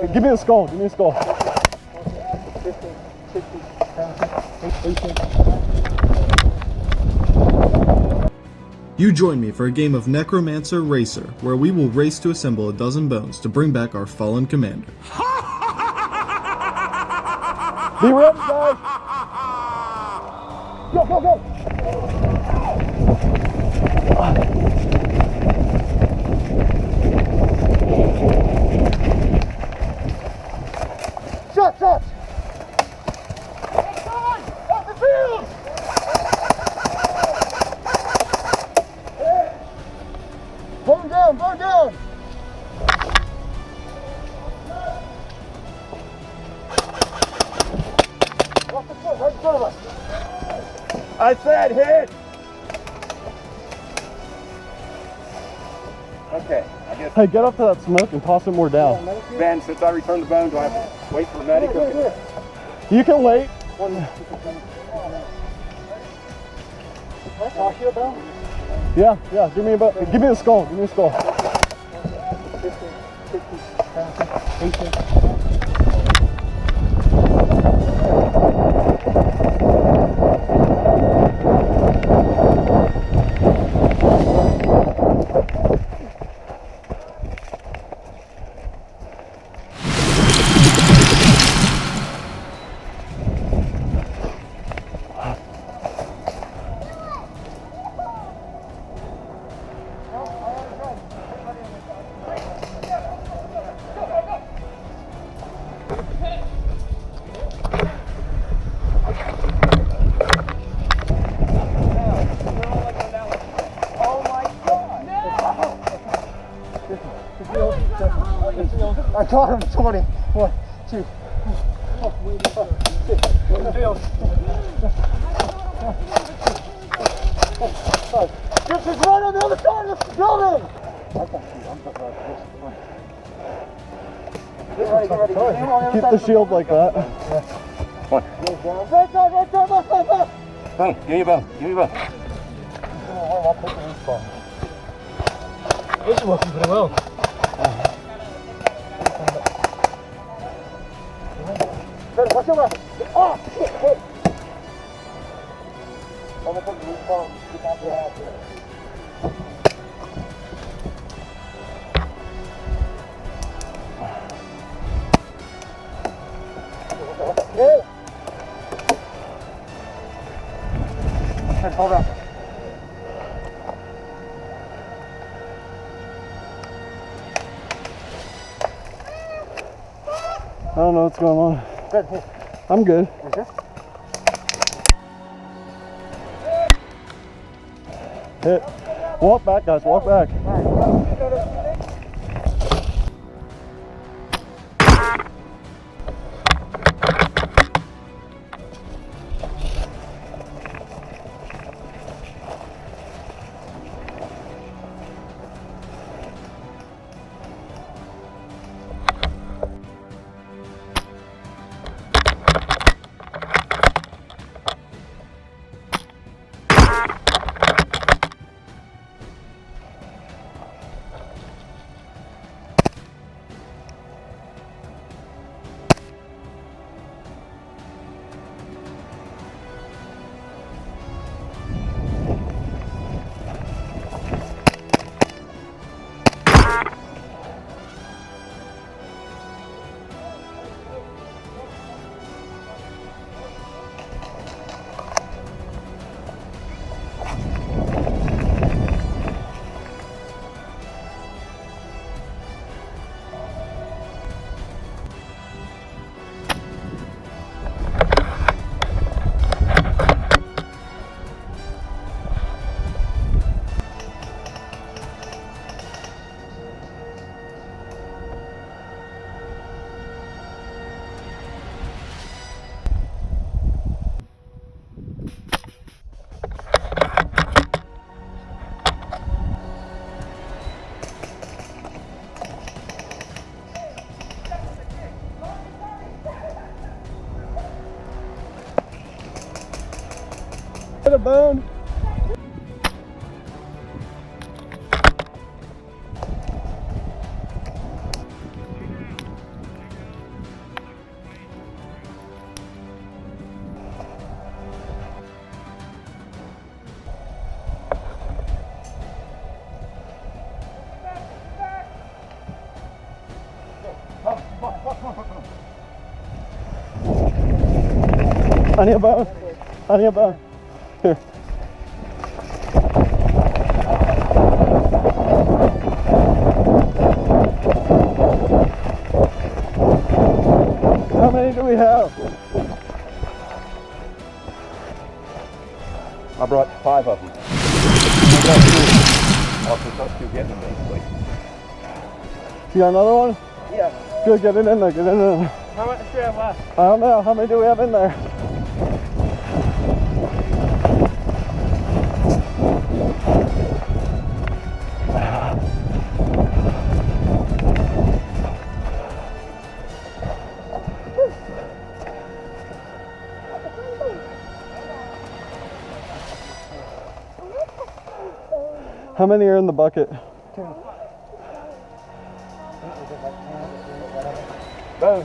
Give me the skull. Give me the skull. 15, 16, 17, 18. You join me for a game of Necromancer Racer, where we will race to assemble a dozen bones to bring back our fallen commander. Be ready, guys. Go, go, go. Shot, shot. Off the field. Burn down, burn down. Off the foot, right in front of us. I said hit. Okay, I guess. Hey, get up to that smoke and toss it more down. Ben, since I returned the bone, do I have to wait for the medic? You can wait. Toss you a bone? Yeah, yeah. Give me the skull. Give me the skull. 15, 16, 17, 18. I caught him 20. 1, 2. Just is right on the other side of the building! Keep the shield like that. One. Right side, right side, left side, left! Bone, give me a bone, give me a bone. This is working pretty well. Watch your left. Oh, shit, hit. I'm going to put the loose bone. Get out there. Hey! Hold on. I don't know what's going on. I'm good. Hit. Walk back, guys. Walk back. A bone. I need a bone. I need a bone. Here. How many do we have? I brought 5 of them. I'll put those 2 get them basically. You got another one? Yeah. Good, get it in there, get it in there. How much do we have left? I don't know, how many do we have in there? How many are in the bucket? 2. Boom.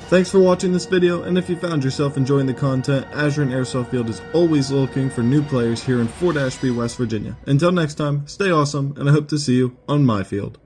Thanks for watching this video, and if you found yourself enjoying the content, Azure and Airsoft Field is always looking for new players here in Fort Ashby, West Virginia. Until next time, stay awesome, and I hope to see you on my field.